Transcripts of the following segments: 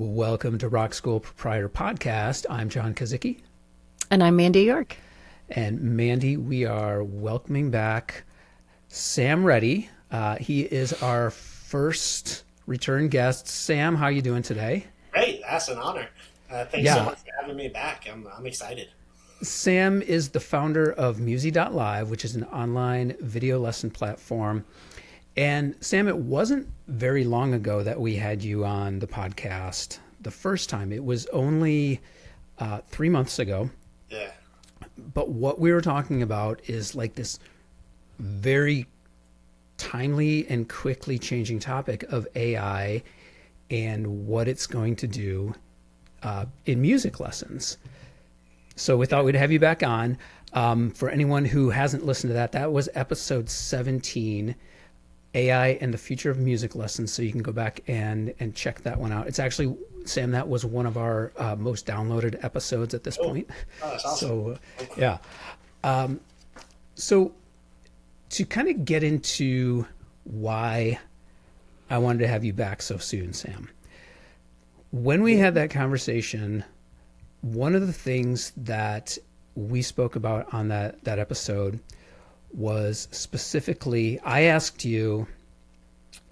Welcome to Rock School Proprietor Podcast. I'm John Kozicki. And I'm Mandy York. And Mandy, we are welcoming back Sam Reti. He is our first return guest. Sam, how are you doing today? Great, that's an honor. Thanks so much for having me back. I'm excited. Sam is the founder of Musi.live, which is an online video lesson platform. And Sam, it wasn't very long ago that we had you on the podcast the first time. It was only 3 months ago. Yeah. But what we were talking about is like this very timely and quickly changing topic of AI and what it's going to do in music lessons. So we thought we'd have you back on. For anyone who hasn't listened to that, that was episode 17, AI and the Future of Music Lessons. So you can go back and check that one out. It's actually, Sam, that was one of our most downloaded episodes at this point. Oh, that's awesome. So, yeah. So to kind of get into why I wanted to have you back so soon, Sam, when we had that conversation, one of the things that we spoke about on that episode was specifically, I asked you,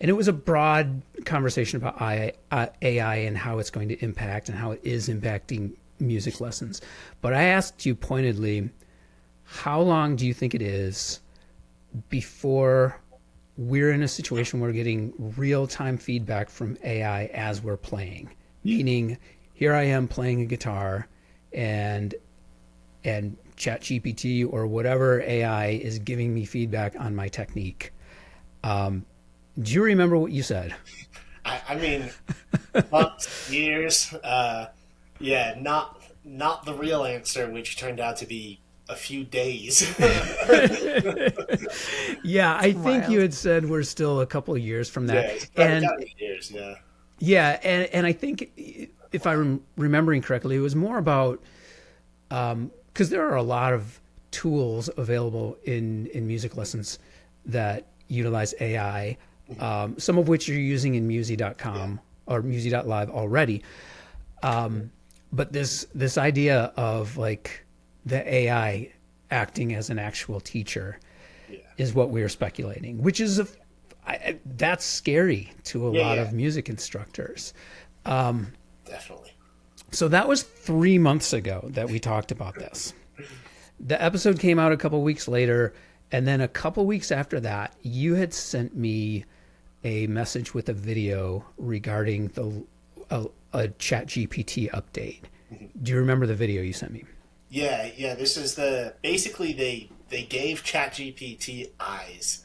and it was a broad conversation about AI and how it's going to impact and how it is impacting music lessons. But I asked you pointedly, how long do you think it is before we're in a situation where we're getting real-time feedback from AI as we're playing? Meaning, here I am playing a guitar and ChatGPT or whatever AI is giving me feedback on my technique. Do you remember what you said? I mean, months, years. Not the real answer, which turned out to be a few days. Yeah, I think you had said we're still a couple of years from that. Yeah, it's probably years. Yeah. Yeah, and I think if I'm remembering correctly, it was more about because there are a lot of tools available in music lessons that utilize AI, some of which you're using in Musi.com or Musi.live already. But this idea of like the AI acting as an actual teacher is what we are speculating, which is that's scary to a lot of music instructors. Definitely. So that was 3 months ago that we talked about this. The episode came out a couple weeks later, and then a couple weeks after that, you had sent me a message with a video regarding a ChatGPT update. Do you remember the video you sent me? Yeah. This is basically they gave ChatGPT eyes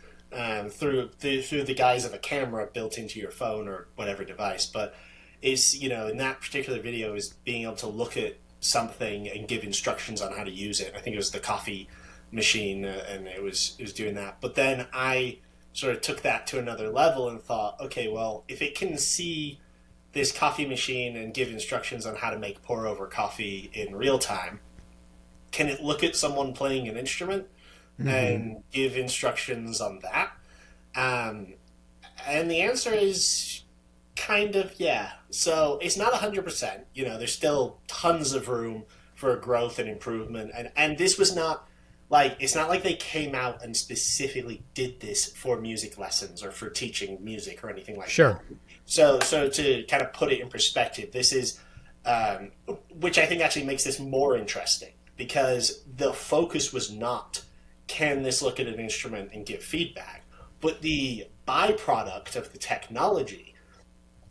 through the guise of a camera built into your phone or whatever device, but is, in that particular video, is being able to look at something and give instructions on how to use it. I think it was the coffee machine, and it was doing that. But then I sort of took that to another level and thought, okay, well, if it can see this coffee machine and give instructions on how to make pour over coffee in real time, can it look at someone playing an instrument and give instructions on that? And the answer is kind of, yeah. So it's not 100%. There's still tons of room for growth and improvement. And this was not like, it's not like they came out and specifically did this for music lessons or for teaching music or anything like that. So to kind of put it in perspective, this is, which I think actually makes this more interesting, because the focus was not, can this look at an instrument and give feedback? But the byproduct of the technology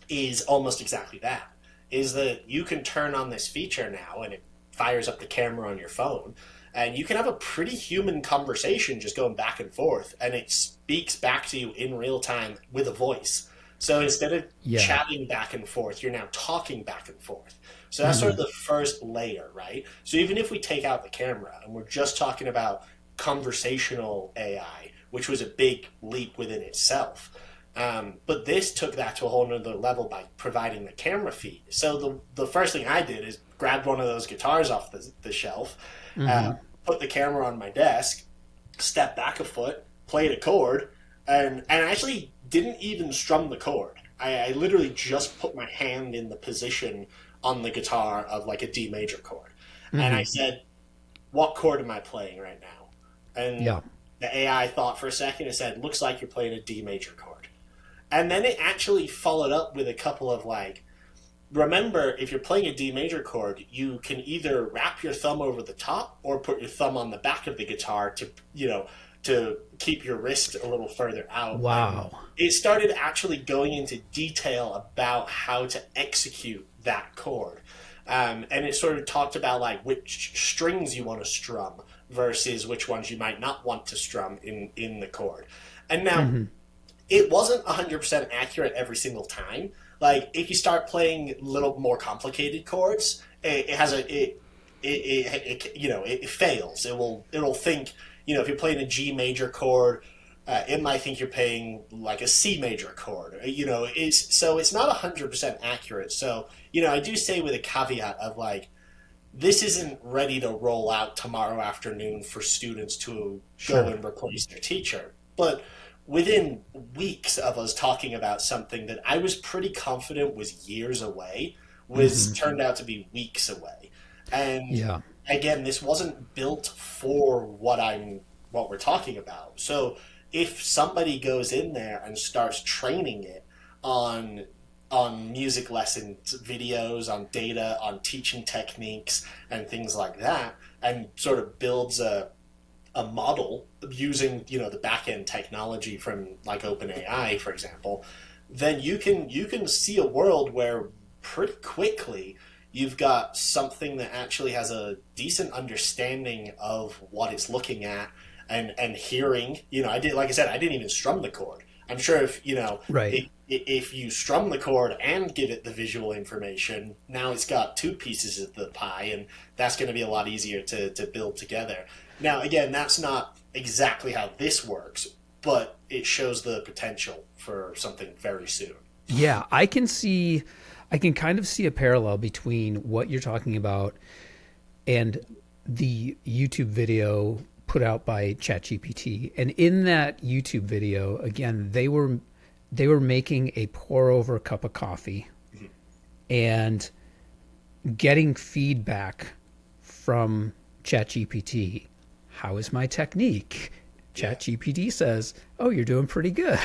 is almost exactly that, is that you can turn on this feature now and it fires up the camera on your phone, and you can have a pretty human conversation just going back and forth, and it speaks back to you in real time with a voice. So instead of chatting back and forth, you're now talking back and forth. So that's sort of the first layer, right? So even if we take out the camera and we're just talking about conversational AI, which was a big leap within itself, but this took that to a whole nother level by providing the camera feed. So the first thing I did is grab one of those guitars off the shelf, put the camera on my desk, step back a foot, played a chord, and actually didn't even strum the chord. I literally just put my hand in the position on the guitar of like a D major chord. And I said, what chord am I playing right now? And Yeah. the AI thought for a second and said, looks like you're playing a D major chord. And then it actually followed up with a couple of like, remember, if you're playing a D major chord, you can either wrap your thumb over the top or put your thumb on the back of the guitar to, to keep your wrist a little further out. Wow. And it started actually going into detail about how to execute that chord. And it sort of talked about like which strings you want to strum versus which ones you might not want to strum in the chord. And now, it wasn't 100% accurate every single time. Like if you start playing a little more complicated chords, it fails. It'll think, if you're playing a G major chord, it might think you're playing like a C major chord. It's not 100% accurate. So I do say with a caveat of like, this isn't ready to roll out tomorrow afternoon for students to go and replace their teacher, but within weeks of us talking about something that I was pretty confident was years away, turned out to be weeks away. And again, this wasn't built for what we're talking about. So if somebody goes in there and starts training it on music lesson videos, on data, on teaching techniques and things like that, and sort of builds a model using the back end technology from like OpenAI, for example, then you can see a world where pretty quickly you've got something that actually has a decent understanding of what it's looking at and hearing. I didn't even strum the chord. I'm sure if if you strum the chord and give it the visual information, now it's got two pieces of the pie, and that's going to be a lot easier to build together. Now, again, that's not exactly how this works, but it shows the potential for something very soon. Yeah, I can kind of see a parallel between what you're talking about and the YouTube video put out by ChatGPT. And in that YouTube video, again, they were making a pour over cup of coffee and getting feedback from ChatGPT. How is my technique? ChatGPT says, "Oh, you're doing pretty good."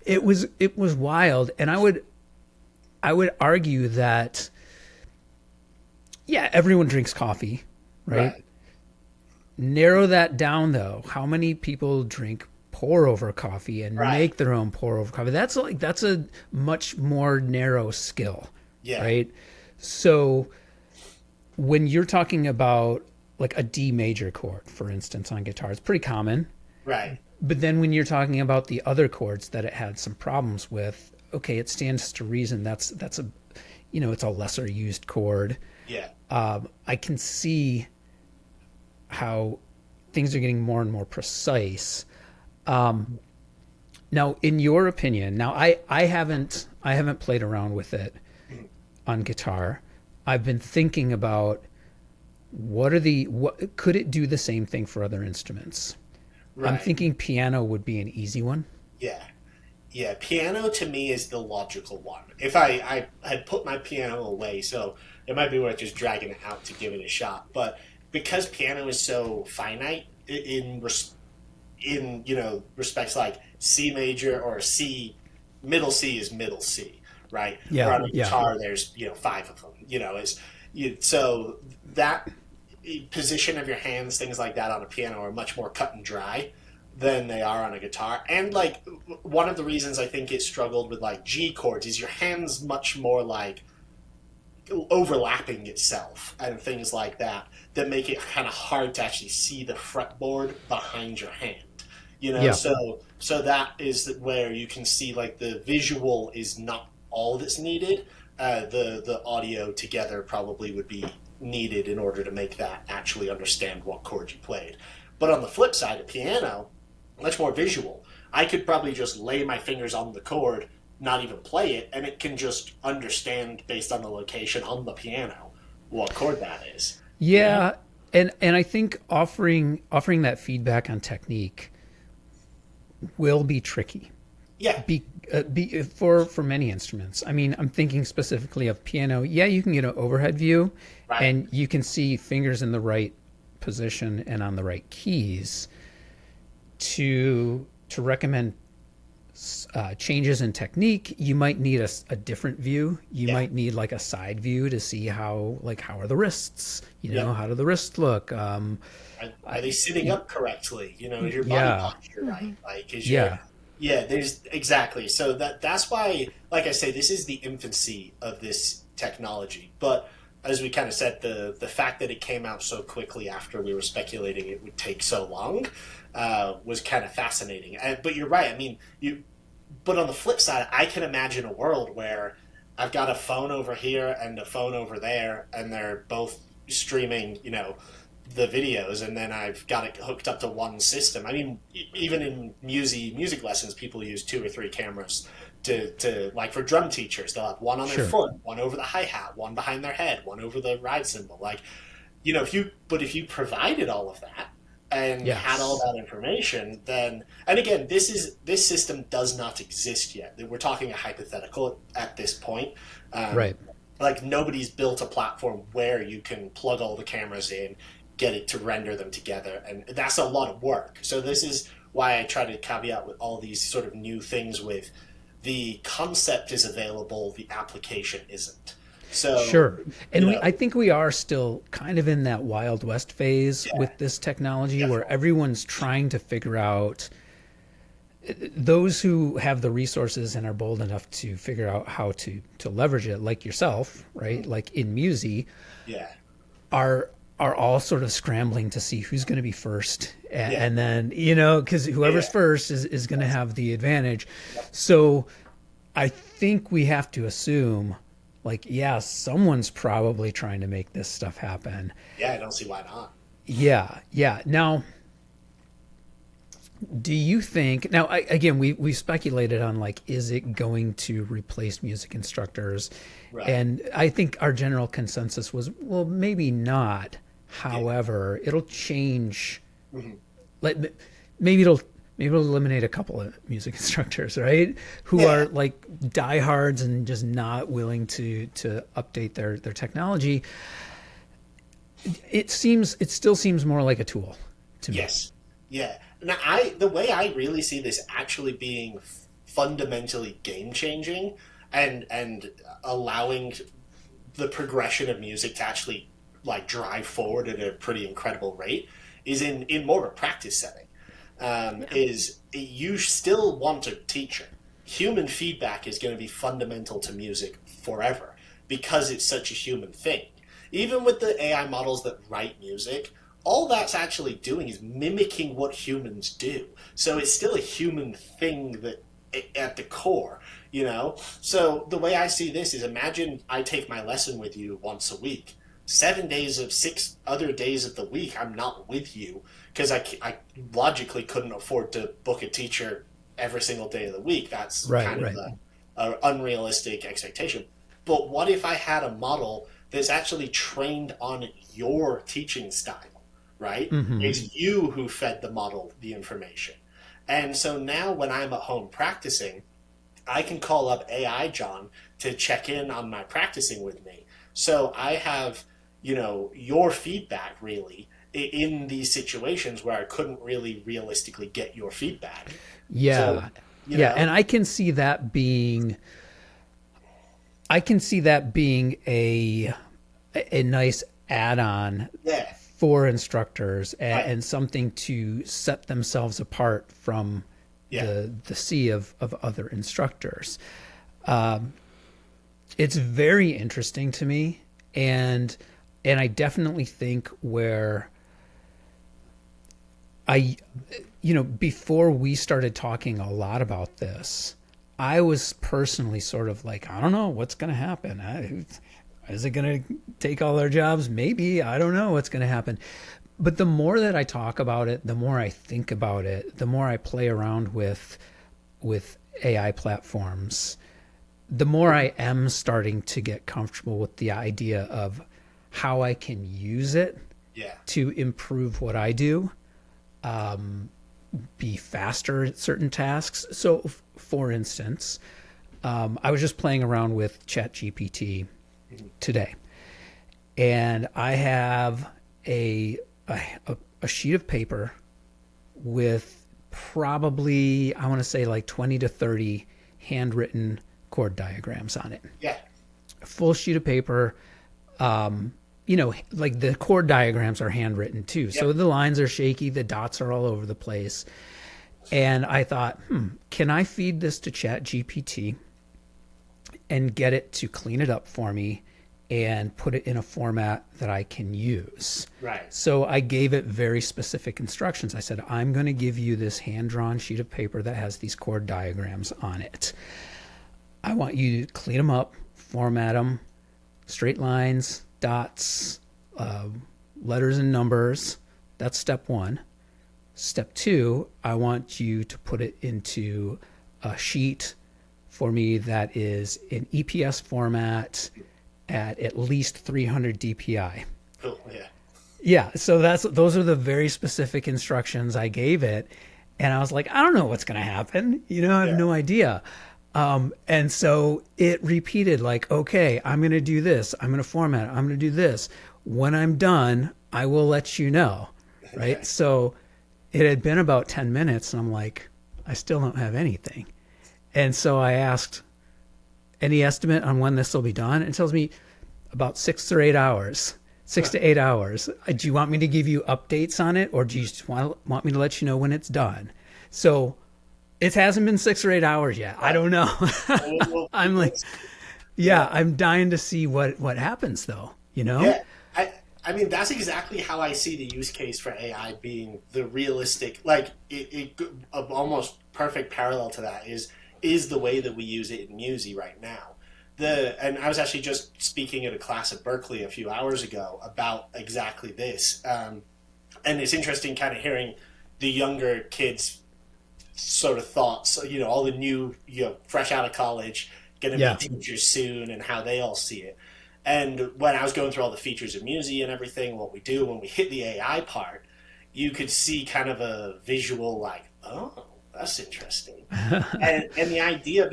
It was wild, and I would argue that everyone drinks coffee, right? Narrow that down though. How many people drink pour over coffee and make their own pour over coffee? That's a much more narrow skill, right? So when you're talking about like a D major chord, for instance, on guitar, it's pretty common. Right. But then when you're talking about the other chords that it had some problems with, okay, it stands to reason that's a, it's a lesser used chord. Yeah. I can see how things are getting more and more precise. Now, in your opinion, I haven't played around with it on guitar. I've been thinking about what could it do the same thing for other instruments? Right. I'm thinking piano would be an easy one. Yeah, piano to me is the logical one. If I had put my piano away, so it might be worth just dragging it out to give it a shot. But because piano is so finite in respects like C major or C, middle C is middle C, right? Yeah. Or on a guitar, there's 5 of them. So that position of your hands, things like that on a piano are much more cut and dry than they are on a guitar. And like one of the reasons I think it struggled with like G chords is your hands much more like overlapping itself and things like that make it kind of hard to actually see the fretboard behind your hand. So that is where you can see like the visual is not all that's needed. The audio together probably would be needed in order to make that actually understand what chord you played. But on the flip side, a piano, much more visual. I could probably just lay my fingers on the chord, not even play it, and it can just understand based on the location on the piano what chord that is. Yeah, and I think offering that feedback on technique will be tricky. Yeah. For many instruments. I mean, I'm thinking specifically of piano. Yeah, you can get an overhead view, Right. and you can see fingers in the right position and on the right keys to recommend changes in technique. You might need a different view. You Yeah. might need like a side view to see how are the wrists. Yeah. How do the wrists look? Are they sitting up correctly? Is your body Yeah, posture right? Like, is your yeah, yeah? There's exactly. So that's why, like I say, this is the infancy of this technology. But as we kind of said, the fact that it came out so quickly after we were speculating it would take so long was kind of fascinating. But you're right. I mean, you. But on the flip side, I can imagine a world where I've got a phone over here and a phone over there, and they're both streaming, the videos, and then I've got it hooked up to one system. I mean, even in music lessons, people use two or three cameras to like for drum teachers, they'll have one on their sure, foot, one over the hi-hat, one behind their head, one over the ride cymbal. Like, if you provided all of that and had all yes, that information, then, and again, this system does not exist yet. We're talking a hypothetical at this point. right. Like, nobody's built a platform where you can plug all the cameras in, get it to render them together, and that's a lot of work. So this is why I try to caveat with all these sort of new things with the concept is available, the application isn't. So Sure. And you know, I think we are still kind of in that Wild West phase yeah, with this technology where definitely. everyone's trying to figure out, those who have the resources and are bold enough to figure out how to leverage it, like yourself, right? Like in Musi, Yeah, are all sort of scrambling to see who's going to be first. yeah, And then, because whoever's yeah, first is going to have the advantage. yep, So I think we have to assume, like, yeah, someone's probably trying to make this stuff happen. yeah. I don't see why not. Yeah, yeah. Now, do you think, now, again, we speculated on, like, is it going to replace music instructors? Right. And I think our general consensus was, well, maybe not. Yeah. However, it'll change. Hmm. Like, maybe it'll eliminate a couple of music instructors, right? Who Yeah. are like diehards and just not willing to update their technology. It still seems more like a tool to me. Yes. Yeah. Now, the way I really see this actually being fundamentally game changing and allowing the progression of music to actually like drive forward at a pretty incredible rate is in more of a practice setting. Is you still want a teacher. Human feedback is going to be fundamental to music forever because it's such a human thing. Even with the AI models that write music, all that's actually doing is mimicking what humans do. So it's still a human thing that at the core. So the way I see this is, imagine I take my lesson with you once a week. 7 days of 6 other days of the week, I'm not with you because I logically couldn't afford to book a teacher every single day of the week. That's Right, kind of right. a unrealistic expectation. But what if I had a model that's actually trained on your teaching style, right? Hmm. It's you who fed the model the information. And so now when I'm at home practicing, I can call up AI John to check in on my practicing with me. So I have, your feedback really in these situations where I couldn't really realistically get your feedback. So, Yeah, you yeah, know, and I can see that being a nice add-on yeah, for instructors, right, and something to set themselves apart from yeah, the sea of other instructors. It's very interesting to me, and I definitely think where I, before we started talking a lot about this, I was personally sort of like, I don't know what's going to happen. Is it going to take all our jobs? Maybe. I don't know what's going to happen. But the more that I talk about it, the more I think about it, the more I play around with AI platforms, the more I am starting to get comfortable with the idea of how I can use it yeah, to improve what I do, be faster at certain tasks. So, for instance, I was just playing around with ChatGPT today, and I have a sheet of paper with probably, I want to say like 20 to 30 handwritten chord diagrams on it. Yeah. A full sheet of paper. Like the chord diagrams are handwritten too. So the lines are shaky, the dots are all over the place. And I thought, can I feed this to ChatGPT and get it to clean it up for me and put it in a format that I can use? Right. So I gave it very specific instructions. I said, I'm going to give you this hand-drawn sheet of paper that has these chord diagrams on it. I want you to clean them up, format them, straight lines, dots, letters and numbers. That's step one. Step two, I want you to put it into a sheet for me that is in EPS format at least 300 DPI. Cool. Yeah. Yeah, so those are the very specific instructions I gave it, and I was like, I don't know what's going to happen. I have no idea. And so it repeated like, okay, I'm going to do this. I'm going to format it. I'm going to do this. When I'm done, I will let you know. Right. Okay. So it had been about 10 minutes and I'm like, I still don't have anything. And so I asked, any estimate on when this will be done? It tells me about 6 to 8 hours. Do you want me to give you updates on it, or do you just want me to let you know when it's done? So it hasn't been 6 or 8 hours yet. I don't know. I'm like, I'm dying to see what happens though, Yeah. I mean, that's exactly how I see the use case for AI being the realistic, like almost perfect parallel to that is the way that we use it in Musi right now. And I was actually just speaking at a class at Berkeley a few hours ago about exactly this. And it's interesting kind of hearing the younger kids' sort of thoughts, all the new, fresh out of college, going to be teachers soon, and how they all see it. And when I was going through all the features of Musi and everything, what we do when we hit the AI part, you could see kind of a visual like, oh, that's interesting. and the idea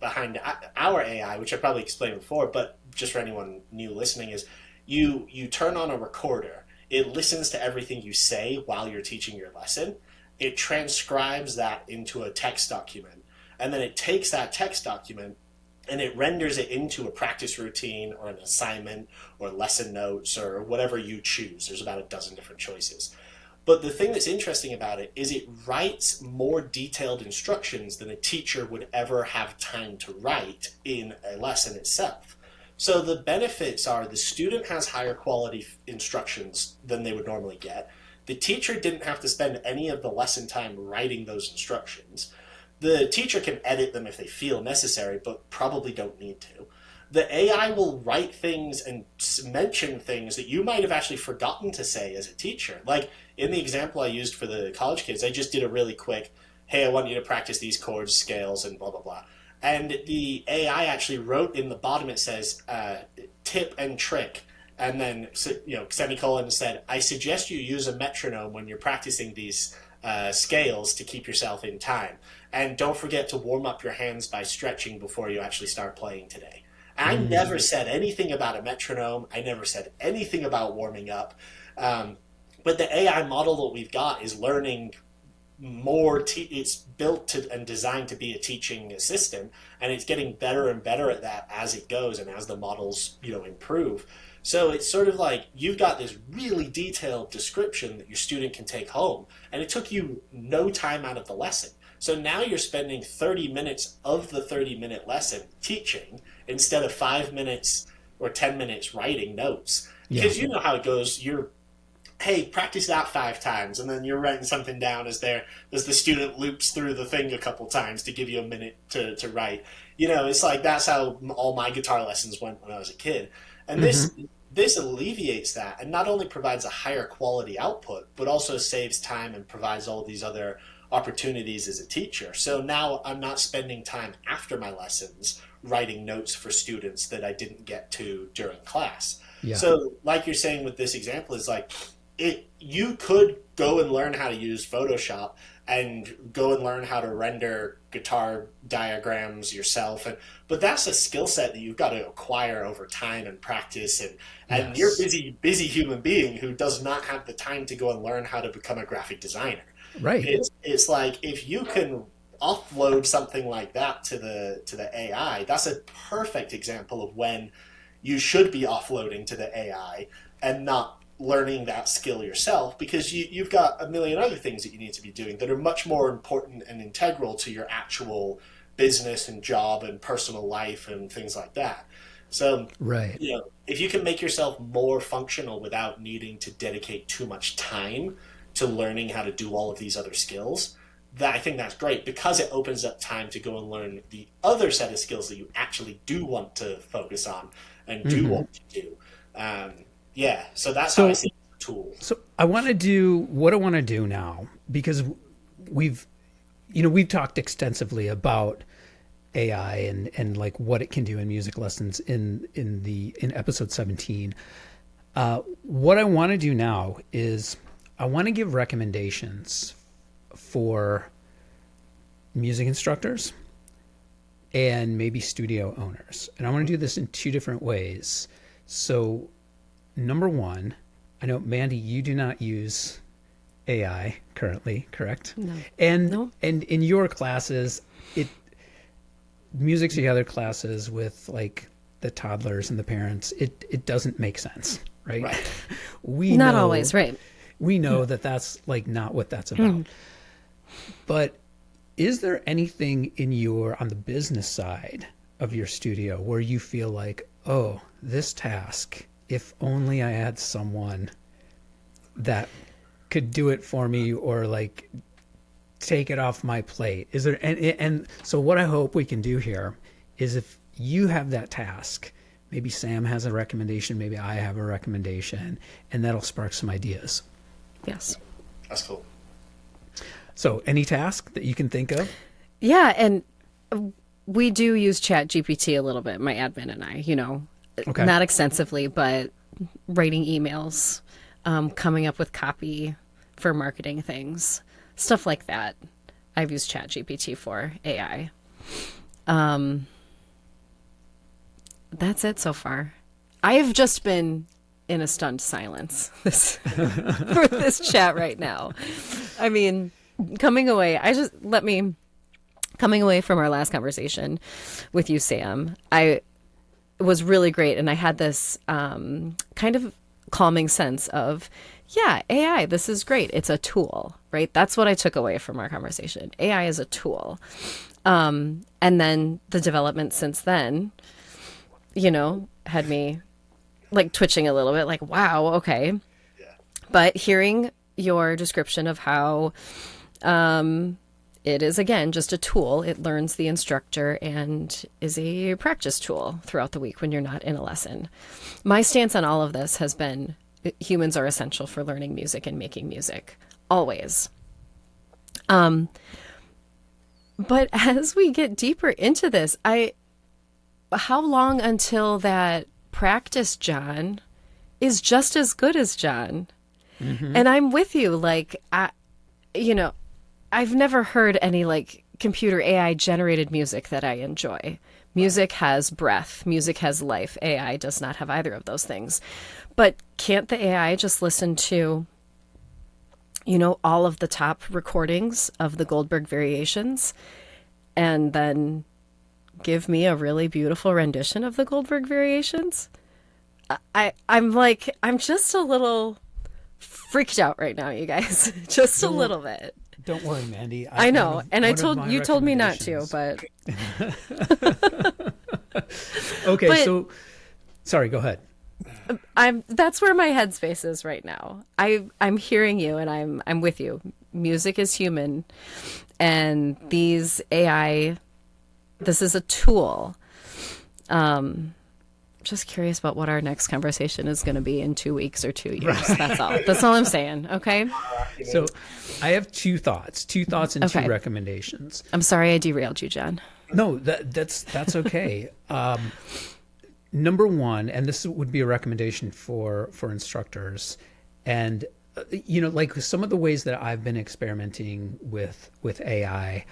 behind our AI, which I probably explained before, but just for anyone new listening, is you turn on a recorder. It listens to everything you say while you're teaching your lesson. It transcribes that into a text document. And then it takes that text document and it renders it into a practice routine or an assignment or lesson notes or whatever you choose. There's about a dozen different choices. But the thing that's interesting about it is it writes more detailed instructions than a teacher would ever have time to write in a lesson itself. So the benefits are the student has higher quality instructions than they would normally get. The teacher didn't have to spend any of the lesson time writing those instructions. The teacher can edit them if they feel necessary, but probably don't need to. The AI will write things and mention things that you might have actually forgotten to say as a teacher. Like in the example I used for the college kids, I just did a really quick, hey, I want you to practice these chords, scales, and blah, blah, blah. And the AI actually wrote in the bottom, it says, tip and trick. And then, semicolon said, I suggest you use a metronome when you're practicing these scales to keep yourself in time. And don't forget to warm up your hands by stretching before you actually start playing today. And I never said anything about a metronome. I never said anything about warming up. But the AI model that we've got is learning more. It's built and designed to be a teaching assistant, and it's getting better and better at that as it goes and as the models, improve. So it's sort of like you've got this really detailed description that your student can take home, and it took you no time out of the lesson. So now you're spending 30 minutes of the 30-minute lesson teaching instead of 5 minutes or 10 minutes writing notes. Because you know how it goes. Hey, practice that 5 times, and then you're writing something down as the student loops through the thing a couple times to give you a minute to write. It's like that's how all my guitar lessons went when I was a kid. And this alleviates that and not only provides a higher quality output, but also saves time and provides all these other opportunities as a teacher. So now I'm not spending time after my lessons writing notes for students that I didn't get to during class. Yeah. So like you're saying with this example is like, you could go and learn how to use Photoshop and go and learn how to render guitar diagrams yourself. But that's a skill set that you've got to acquire over time and practice. And you're a busy human being who does not have the time to go and learn how to become a graphic designer. Right. It's like, if you can offload something like that to the AI, that's a perfect example of when you should be offloading to the AI and not learning that skill yourself, because you've got a million other things that you need to be doing that are much more important and integral to your actual business and job and personal life and things like that. So, right. If you can make yourself more functional without needing to dedicate too much time to learning how to do all of these other skills, I think that's great, because it opens up time to go and learn the other set of skills that you actually do want to focus on and do want to do. So that's how I see the tool. So I want to do what I want to do now, because we've talked extensively about AI and like what it can do in music lessons in episode 17. What I want to do now is I want to give recommendations for music instructors and maybe studio owners. And I want to do this in two different ways. So number one, I know, Mandy, you do not use AI currently, correct? No. And in your classes, music together classes with like the toddlers and the parents, it doesn't make sense, right? Not always, right? We know that that's like not what that's about. But is there anything on the business side of your studio where you feel like, oh, this task, if only I had someone that could do it for me, or like take it off my plate? Is there, and so what I hope we can do here is, if you have that task, maybe Sam has a recommendation, maybe I have a recommendation, and that'll spark some ideas. Yes. That's cool. So any task that you can think of? Yeah, and we do use Chat GPT a little bit, my admin and I, Okay. Not extensively, but writing emails, coming up with copy for marketing things, stuff like that. I've used Chat GPT for AI. That's it so far. I have just been in a stunned silence for this chat right now. I mean, coming away from our last conversation with you, Sam, it was really great. And I had this kind of calming sense of, yeah, AI, this is great. It's a tool, right? That's what I took away from our conversation. AI is a tool. And then the development since then, had me like twitching a little bit, like, wow, okay. Yeah. But hearing your description of how it is, again, just a tool. It learns the instructor and is a practice tool throughout the week when you're not in a lesson. My stance on all of this has been humans are essential for learning music and making music, always. But as we get deeper into this, how long until that practice John is just as good as John? Mm-hmm. And I'm with you. Like, I've never heard any like computer AI generated music that I enjoy. Music has breath. Music has life. AI does not have either of those things. But can't the AI just listen to, all of the top recordings of the Goldberg variations and then give me a really beautiful rendition of the Goldberg variations? I'm just a little freaked out right now, you guys. Just a little bit. Don't worry, Mandy. I know, and you told me not to, but okay. So, sorry. Go ahead. That's where my headspace is right now. I'm hearing you, and I'm with you. Music is human, and these AI. This is a tool. Just curious about what our next conversation is going to be in 2 weeks or 2 years. Right. That's all I'm saying. Okay. So I have two thoughts and two recommendations. I'm sorry I derailed you, John. No, that's okay. Number one, and this would be a recommendation for instructors, and like some of the ways that I've been experimenting with AI,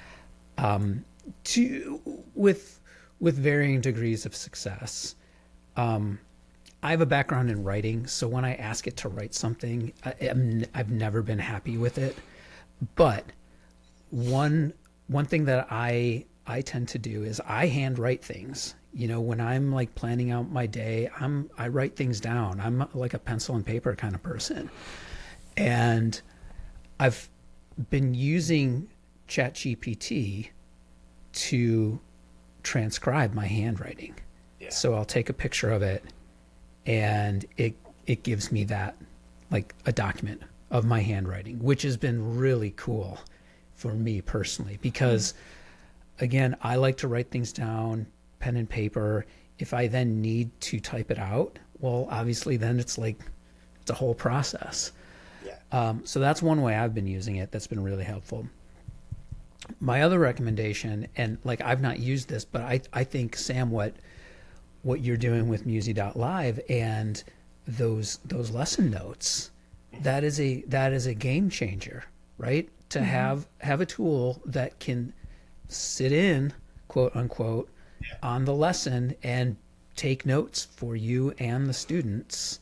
to with varying degrees of success. I have a background in writing, so when I ask it to write something, I've never been happy with it. But one thing that I tend to do is I handwrite things. When I'm like planning out my day, I write things down. I'm like a pencil and paper kind of person. And I've been using ChatGPT to transcribe my handwriting. Yeah. So I'll take a picture of it and it gives me that, like a document of my handwriting, which has been really cool for me personally because again, I like to write things down, pen and paper. If I then need to type it out, well, obviously then it's a whole process. Yeah. So that's one way I've been using it. That's been really helpful. My other recommendation, and like I've not used this, but I think Sam, what you're doing with Musi.live and those lesson notes, that is a game changer, right? To have a tool that can sit in, quote unquote, on the lesson and take notes for you and the students.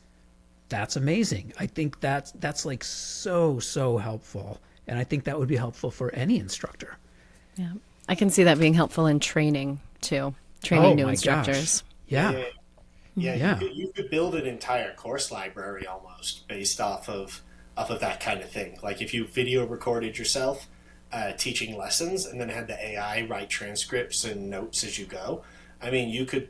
That's amazing. I think that's like so helpful. And I think that would be helpful for any instructor. Yeah. I can see that being helpful in training too. Training new my instructors. Gosh. Yeah. Yeah. You could build an entire course library almost based off of that kind of thing. Like if you video recorded yourself teaching lessons and then had the AI write transcripts and notes as you go. I mean, you could.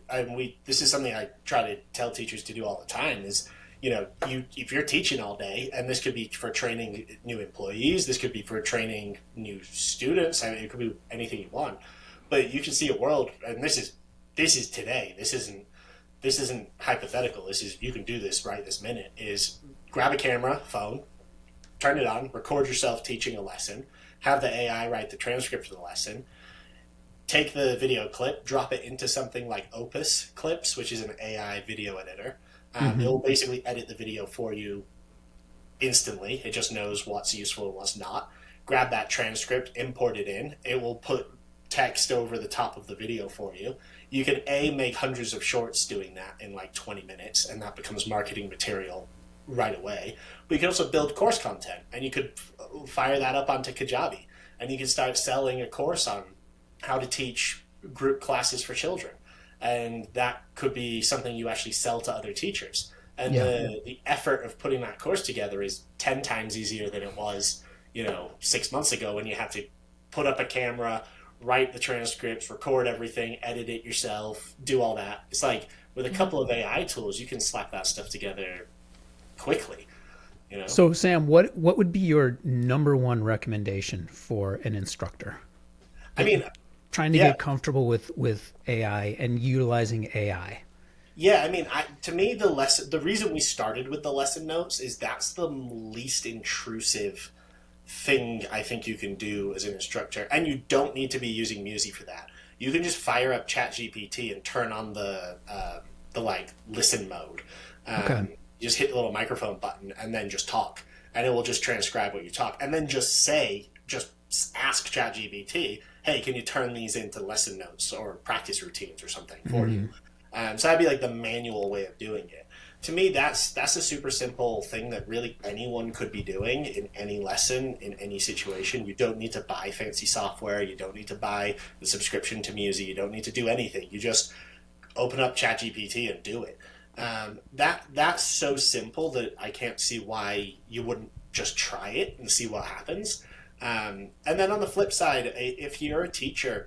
This is something I try to tell teachers to do all the time. Is if you're teaching all day, and this could be for training new employees, this could be for training new students. I mean, it could be anything you want. But you can see a world, and this is today. This isn't hypothetical. You can do this right this minute. Is grab a camera, phone, turn it on, record yourself teaching a lesson, have the AI write the transcript for the lesson, take the video clip, drop it into something like Opus Clips, which is an AI video editor. It will basically edit the video for you instantly. It just knows what's useful and what's not. Grab that transcript, import it in. It will put text over the top of the video for you. You can make hundreds of shorts doing that in like 20 minutes, and that becomes marketing material right away. But you can also build course content, and you could fire that up onto Kajabi, and you can start selling a course on how to teach group classes for children. And that could be something you actually sell to other teachers. And the effort of putting that course together is 10 times easier than it was, 6 months ago when you had to put up a camera, write the transcripts, record everything, edit it yourself, do all that. It's like with a couple of AI tools, you can slap that stuff together quickly. So Sam, what would be your number one recommendation for an instructor? I mean, trying to get comfortable with AI and utilizing AI. Yeah, I mean, to me, the reason we started with the lesson notes is that's the least intrusive thing I think you can do as an instructor, and you don't need to be using Musi for that. You can just fire up ChatGPT and turn on the listen mode. Okay. Just hit the little microphone button and then just talk, and it will just transcribe what you talk, and then just ask ChatGPT, hey, can you turn these into lesson notes or practice routines or something for you? So that'd be like the manual way of doing it. To me, that's a super simple thing that really anyone could be doing in any lesson, in any situation. You don't need to buy fancy software. You don't need to buy the subscription to Musi. You don't need to do anything. You just open up ChatGPT and do it. That's so simple that I can't see why you wouldn't just try it and see what happens. And then on the flip side, if you're a teacher,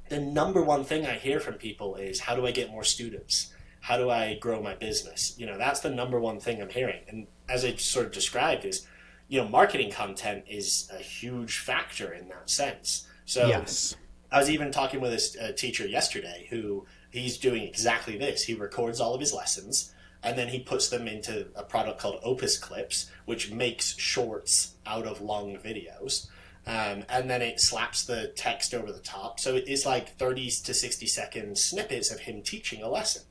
the number one thing I hear from people is, how do I get more students? How do I grow my business? That's the number one thing I'm hearing. And as I sort of described is, marketing content is a huge factor in that sense. So yes. I was even talking with a teacher yesterday who he's doing exactly this. He records all of his lessons, and then he puts them into a product called Opus Clips, which makes shorts out of long videos. And then it slaps the text over the top. So it's like 30 to 60 second snippets of him teaching a lesson.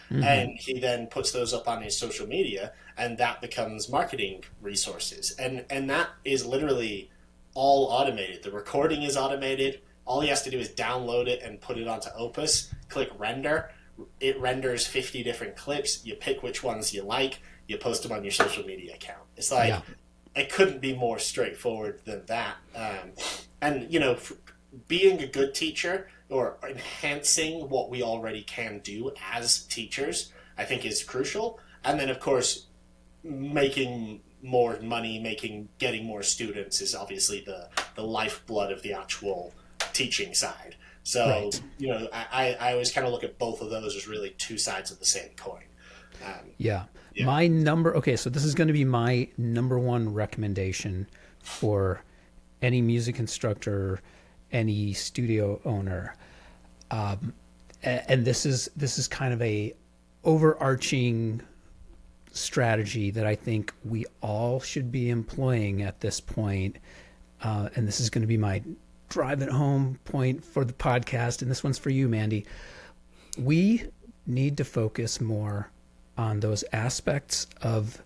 and he then puts those up on his social media, and that becomes marketing resources, and that is literally all automated. The recording is automated. All he has to do is download it and put it onto Opus, click render. It renders 50 different clips. You pick which ones you like, you post them on your social media account. It's like, it couldn't be more straightforward than that. And, you know, being a good teacher or enhancing what we already can do as teachers, I think is crucial. And then, of course, making more money, getting more students is obviously the lifeblood of the actual teaching side. So, Right. you know, I always kind of look at both of those as really two sides of the same coin. Yeah. Yeah. Okay, so this is going to be my number one recommendation for any music instructor, any studio owner. And this is kind of a overarching strategy that I think we all should be employing at this point. And this is going to be my drive it home point for the podcast. And this one's for you, Mandy. We need to focus more on those aspects of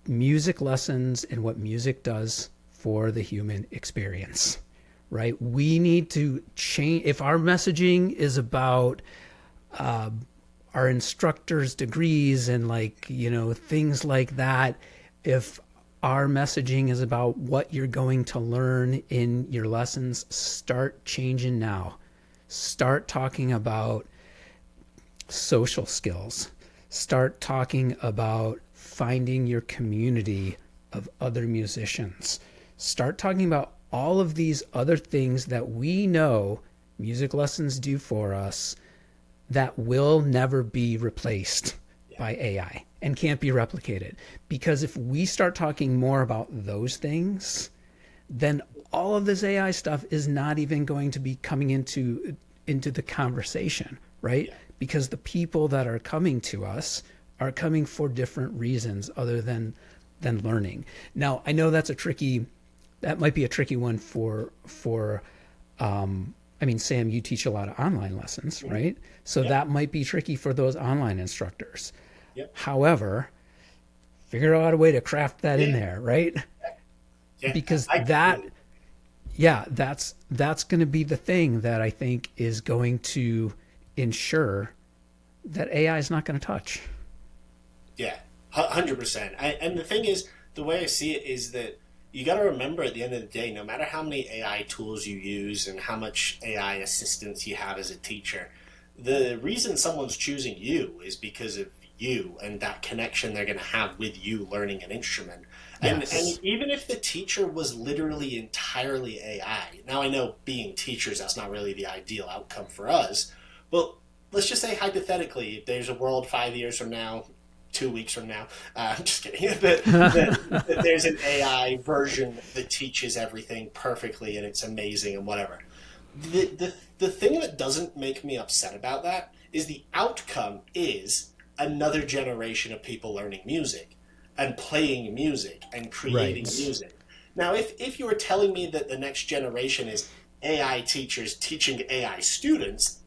music lessons and what music does for the human experience, right? We need to change. If our messaging is about our instructors' degrees and things like that, if our messaging is about what you're going to learn in your lessons, start changing now. Start talking about social skills. Start talking about finding your community of other musicians. Start talking about all of these other things that we know music lessons do for us that will never be replaced by AI and can't be replicated. Because if we start talking more about those things, then all of this AI stuff is not even going to be coming into the conversation, right? Because the people that are coming to us are coming for different reasons other than learning. Now, I know that might be a tricky one for Sam, you teach a lot of online lessons, right? So that might be tricky for those online instructors. Yep. However, figure out a way to craft that in there, right? Yeah. Because that's going to be the thing that I think is going to ensure that AI is not going to touch. Yeah, 100%. And the thing is, the way I see it is that you got to remember at the end of the day, no matter how many AI tools you use and how much AI assistance you have as a teacher, the reason someone's choosing you is because of you and that connection they're going to have with you learning an instrument. And even if the teacher was literally entirely AI, now I know being teachers, that's not really the ideal outcome for us, but let's just say hypothetically, there's a world 5 years from now, 2 weeks from now, I'm just kidding, that there's an AI version that teaches everything perfectly and it's amazing and whatever. The thing that doesn't make me upset about that is the outcome is another generation of people learning music and playing music and creating music. Now, if you were telling me that the next generation is AI teachers teaching AI students,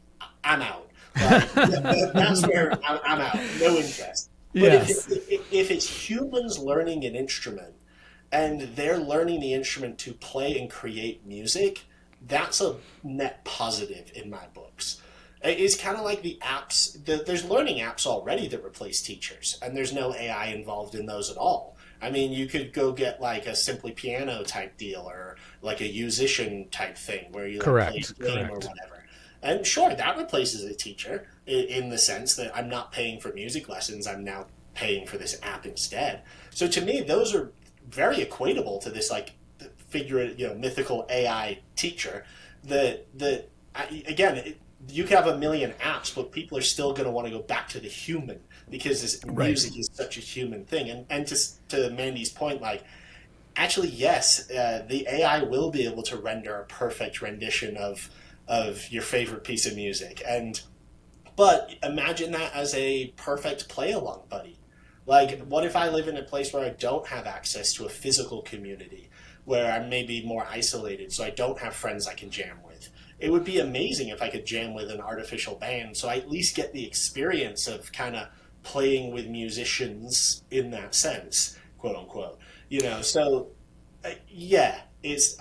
I'm out. Like, that's where I'm out. No interest. But if it's humans learning an instrument and they're learning the instrument to play and create music, that's a net positive in my books. It's kind of like the apps. There's learning apps already that replace teachers, and there's no AI involved in those at all. I mean, you could go get like a Simply Piano type deal or like a musician type thing where you play a game or whatever. And sure, that replaces a teacher in the sense that I'm not paying for music lessons. I'm now paying for this app instead. So to me, those are very equatable to this like mythical AI teacher. You can have a million apps, but people are still going to want to go back to the human because this music is such a human thing. And to Mandy's point, like, actually, yes, the AI will be able to render a perfect rendition of your favorite piece of music. But imagine that as a perfect play-along buddy. Like, what if I live in a place where I don't have access to a physical community, where I'm maybe more isolated, so I don't have friends I can jam with? it would be amazing if I could jam with an artificial band, so I at least get the experience of kind of playing with musicians in that sense, quote unquote. So yeah, it's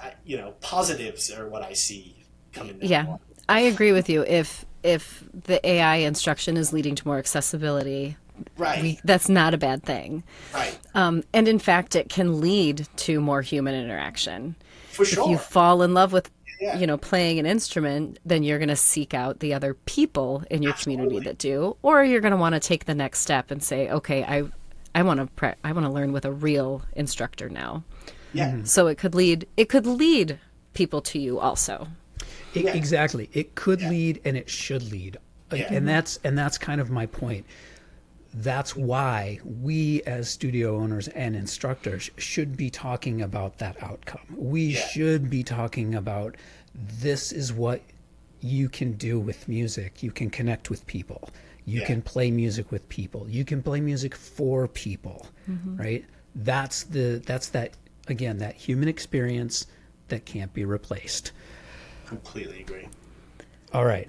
positives are what I see coming down. Yeah, I agree with you. If the AI instruction is leading to more accessibility, Right. that's not a bad thing. Right. And in fact, it can lead to more human interaction. For sure. If you fall in love with, Yeah. playing an instrument, then you're going to seek out the other people in your community Absolutely. that do, or you're going to want to take the next step and say, okay, I want to learn with a real instructor now. Yeah. So it could lead people to you also. Yeah. Exactly. It could lead and it should lead. Yeah. And that's kind of my point. That's why we as studio owners and instructors should be talking about that outcome. We should be talking about, this is what you can do with music. You can connect with people. You can play music with people. You can play music for people, right? That's that, again, that human experience that can't be replaced. Completely agree. All right.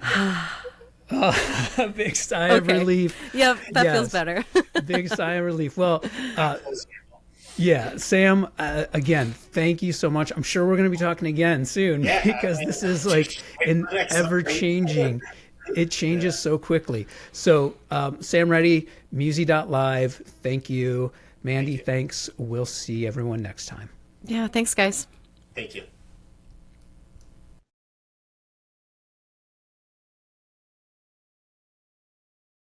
A big sigh of Okay. relief. Yep, that Yes. feels better. Big sigh of relief. Well, yeah, Sam, again, thank you so much. I'm sure we're going to be talking again soon Yeah, because this is like an ever-changing. It changes so quickly. So, Sam Reti, Musi.live, thank you. Mandy, thanks. We'll see everyone next time. Yeah, thanks, guys. Thank you.